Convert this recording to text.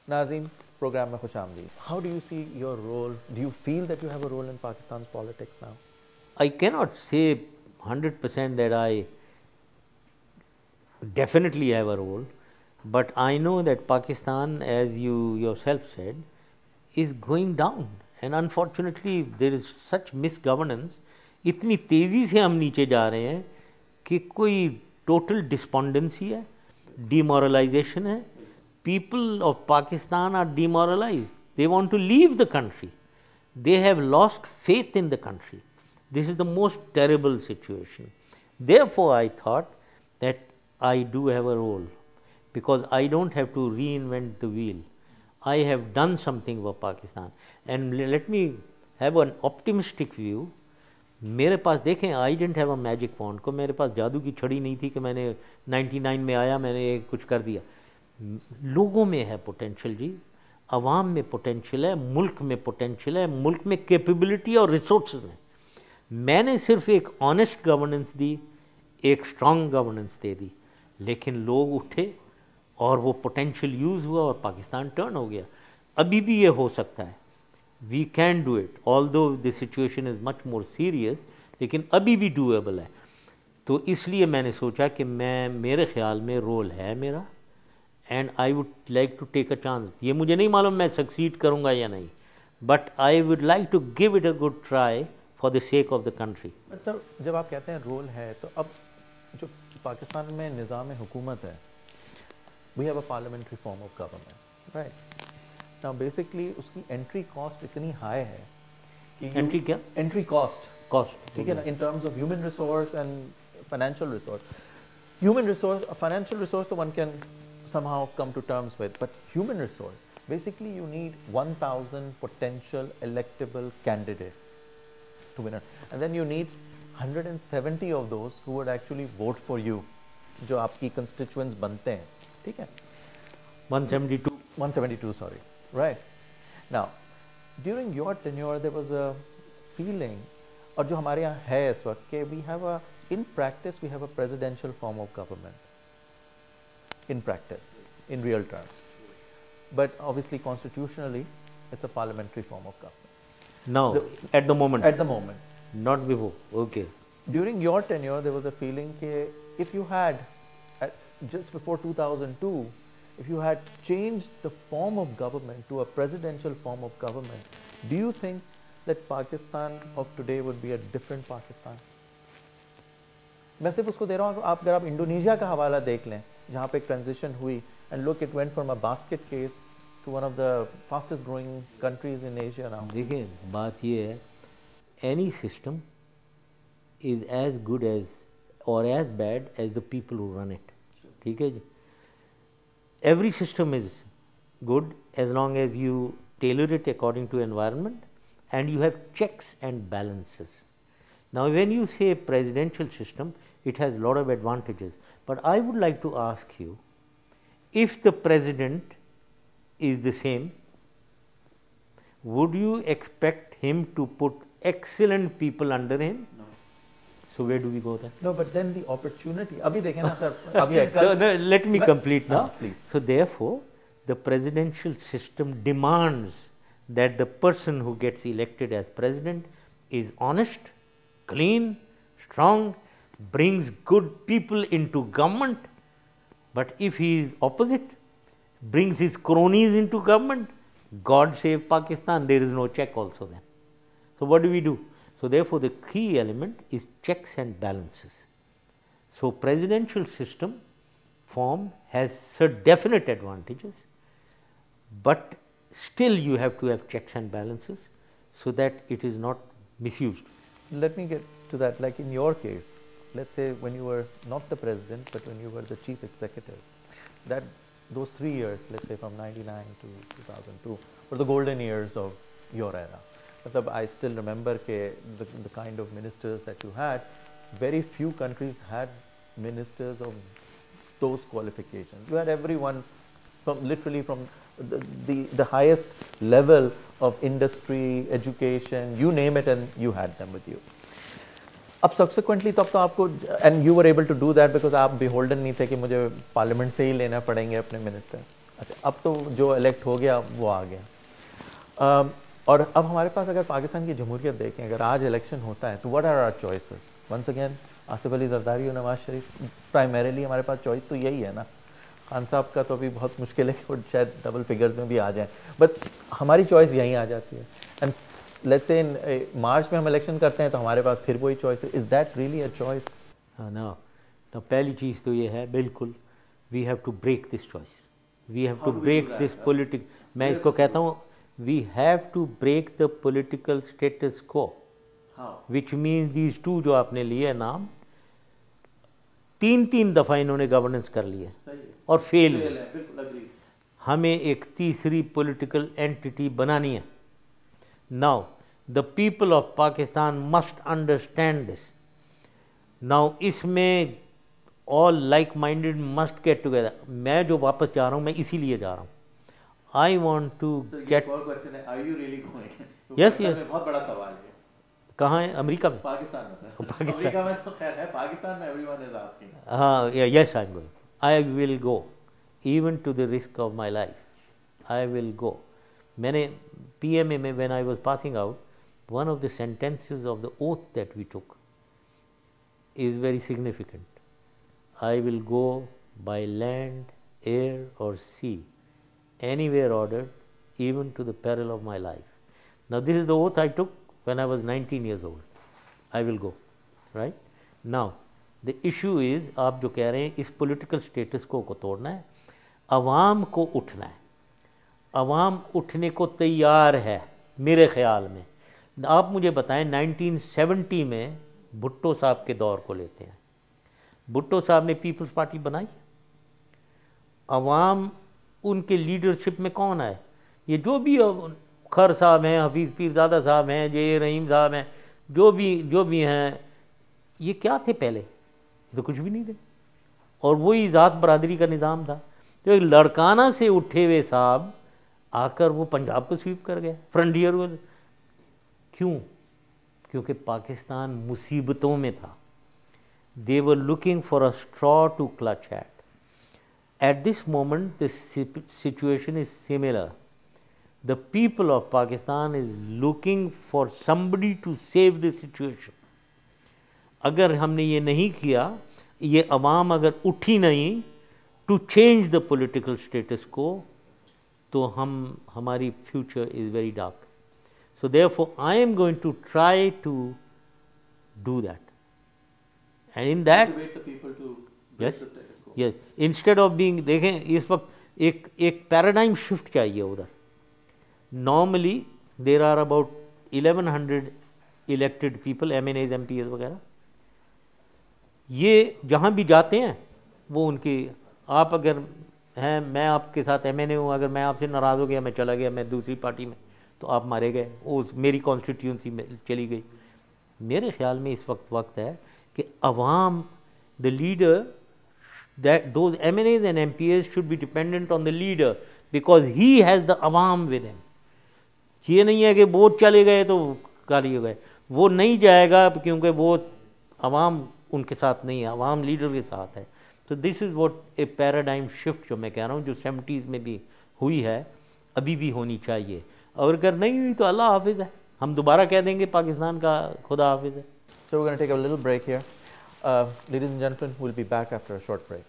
Nazeem, program mein khush aamdeed. How do you see your role? Do you feel that you have a role in Pakistan's politics now? I cannot say 100% that I definitely have a role, but I know that Pakistan, as you yourself said, is going down, and unfortunately there is such misgovernance. इतनी तेज़ी से हम नीचे जा रहे हैं कि कोई टोटल डिस्पोंडेंसी है, demoralization है. People of Pakistan are demoralized. They want to leave the country. They have lost faith in the country. This is the most terrible situation. Therefore, I thought that I do have a role, because I don't have to reinvent the wheel. I have done something for Pakistan. And let me have an optimistic view. मेरे पास देखें, I don't have a magic wand, को मेरे पास जादू की छड़ी नहीं थी कि मैंने 99 में आया, मैंने कुछ कर दिया. लोगों में है पोटेंशियल जी, अवाम में पोटेंशियल है, मुल्क में पोटेंशियल है, मुल्क में कैपेबिलिटी और रिसोर्सेज हैं. मैंने सिर्फ एक ऑनेस्ट गवर्नेंस दी, एक स्ट्रॉन्ग गवर्नेंस दे दी, लेकिन लोग उठे और वो पोटेंशियल यूज़ हुआ और पाकिस्तान टर्न हो गया. अभी भी ये हो सकता है. We can do it, although the situation is much more serious, लेकिन अभी भी डूएबल है. तो इसलिए मैंने सोचा कि मेरे ख्याल में रोल है मेरा, and I would like to take a chance. ये मुझे नहीं मालूम मैं सक्सीड करूँगा या नहीं, but I would like to give it a good try for the sake of the country. Sir, जब आप कहते हैं रोल है, तो अब जो पाकिस्तान में निज़ाम हुकूमत है, we have a parliamentary form of government, right. Now basically उसकी एंट्री कॉस्ट इतनी हाई है कि एंट्री क्या? एंट्री कॉस्ट, ठीक है ना, in terms of human resource and financial resource. Human resource, financial resource तो one can somehow come to terms with, but human resource, basically you need 1000 potential electable candidates to win it, and then you need 170 of those who would actually vote for you, जो आपकी constituents बनते हैं, ठीक है. 172, sorry, right. Now during your tenure there was a feeling, और जो हमारे यहाँ है इस वक्त, कि we have a, in practice we have a presidential form of government. In practice, in real terms, but obviously constitutionally it's a parliamentary form of government. Now, at the moment, not before. Okay. During your tenure there was a feeling that if you had just before 2002, if you had changed the form of government to a presidential form of government, do you think that Pakistan of today would be a different Pakistan? मैं सिर्फ उसको दे रहा हूँ, आप अगर आप Indonesia का हवाला देख लें, जहाँ पे एक ट्रांजिशन हुई, and look it went from a basket case to one of the fastest growing countries in Asia now. देखिए, बात ये है, any system is as good as or as bad as the people who run it. ठीक है जी. Every system is good as long as you tailor it according to environment and you have checks and balances. Now, when you say presidential system, it has a lot of advantages, but I would like to ask you, if the president is the same, would you expect him to put excellent people under him? No. So where do we go then? No, but then the opportunity. Abhi dekhe na sir. Abhi no, let me complete now. Please. So therefore, the presidential system demands that the person who gets elected as president is honest, clean, strong, brings good people into government. But if he is opposite, brings his cronies into government, God save Pakistan, there is no check also then. So what do? So therefore the key element is checks and balances. So presidential system form has certain definite advantages, but still you have to have checks and balances so that it is not misused. Let me get to that. Like in your case, let's say when you were not the president, but when you were the chief executive, that those 3 years, let's say from 99 to 2002, were the golden years of your era. But I still remember the kind of ministers that you had. Very few countries had ministers of those qualifications. You had everyone from literally from the highest level of industry, education, you name it, and you had them with you. अब subsequently तब तो आपको, and you were able to do that because आप beholden नहीं थे कि मुझे parliament से ही लेना पड़ेंगे अपने मिनिस्टर. अच्छा, अब तो जो इलेक्ट हो गया वो आ गया। और अब हमारे पास अगर पाकिस्तान की जमहूरियत देखें, अगर आज इलेक्शन होता है तो what are our choices? Once again Asif Ali Zardari और नवाज शरीफ, प्राइमरीली हमारे पास चॉइस तो यही है ना। खान साहब का तो अभी बहुत मुश्किल है कि वो शायद डबल फिगर्स में भी आ जाए, बट हमारी चॉइस यहीं आ जाती है। एंड लेट्स से इन मार्च में हम इलेक्शन करते हैं तो हमारे पास फिर वही चॉइस है। Is that really a choice? ना, तो पहली चीज़ तो ये है, बिल्कुल we have to break this choice, we have to break this politic, मैं इसको कहता हूँ we have to break the political status quo, which means these two जो आपने लिए नाम, 3 दफ़ा इन्होंने गवर्नेंस कर लिए और फेल हुए। हमें एक तीसरी पॉलिटिकल एंटिटी बनानी है। Now the people of Pakistan must understand this. Now इसमें all like minded must get together. मैं जो वापस जा रहा हूँ, मैं इसीलिए जा रहा हूँ। I want to get, yes yes, बहुत बड़ा सवाल है। कहाँ है? अमेरिका में? पाकिस्तान में सर। अमेरिका में तो खैर है, पाकिस्तान में एवरीवन इज आस्किंग। हाँ, yes, I am going, I will go even to the risk of my life, I will go. मैंने PMA में when I was passing out, one of the sentences of the oath that we took is very significant. I will go by land, air और sea, anywhere ordered, even to the peril of my life. Now this is the oath I took when I was 19 years old. I will go, right? Now the issue is, आप जो कह रहे हैं इस political status को तोड़ना है, अवाम को उठना है। अवाम उठने को तैयार है मेरे ख्याल में। आप मुझे बताएं, 1970 में भुट्टो साहब के दौर को लेते हैं। भुट्टो साहब ने पीपल्स पार्टी बनाई, अवाम उनके लीडरशिप में कौन है? ये जो भी खर साहब हैं, हफीज़ पीरज़ादा साहब हैं, जे रहीम साहब हैं, जो भी हैं, ये क्या थे पहले? तो कुछ भी नहीं थे। और वही ज़ात बरादरी का निज़ाम था। तो एक लड़काना से उठे हुए साहब आकर वो पंजाब को स्वीप कर गए, फ्रंटियर को। क्यों? क्योंकि पाकिस्तान मुसीबतों में था। They were looking for a straw to clutch at. At this moment, the situation is similar. The people of Pakistan is looking for somebody to save the situation. अगर हमने ये नहीं किया, ये अवाम अगर उठी नहीं to change the political status quo, तो हमारी future is very dark. So therefore, I am going to try to do that. And in that, motivate the people to yes, break the status quo. yes, instead of being, देखें इस वक्त एक paradigm shift चाहिए उधर। Normally there are about 1100 elected people, MNAs MPs वगैरह। ये जहाँ भी जाते हैं वो उनकी, आप अगर हैं, मैं आपके साथ MNA हूँ, अगर मैं आपसे नाराज़ हो गया, मैं चला गया, मैं दूसरी पार्टी में, तो आप मारे गए, वो मेरी कॉन्स्टिट्यूंसी में चली गई। मेरे ख्याल में इस वक्त है कि अवाम, the leader, that those MNAs and MPs should be dependent on the leader because he has the awam with him. ये नहीं है कि वोट चले गए तो गाली हो गए, वो नहीं जाएगा क्योंकि वो अवाम उनके साथ नहीं है, अवाम लीडर के साथ है। तो this is what A paradigm shift जो मैं कह रहा हूँ, जो 70s में भी हुई है, अभी भी होनी चाहिए। और अगर नहीं हुई तो अल्लाह हाफिज़ है, हम दोबारा कह देंगे पाकिस्तान का खुदा हाफिज़ है। So we're going to take a little break here. Ladies and gentlemen, we'll be back after a short break.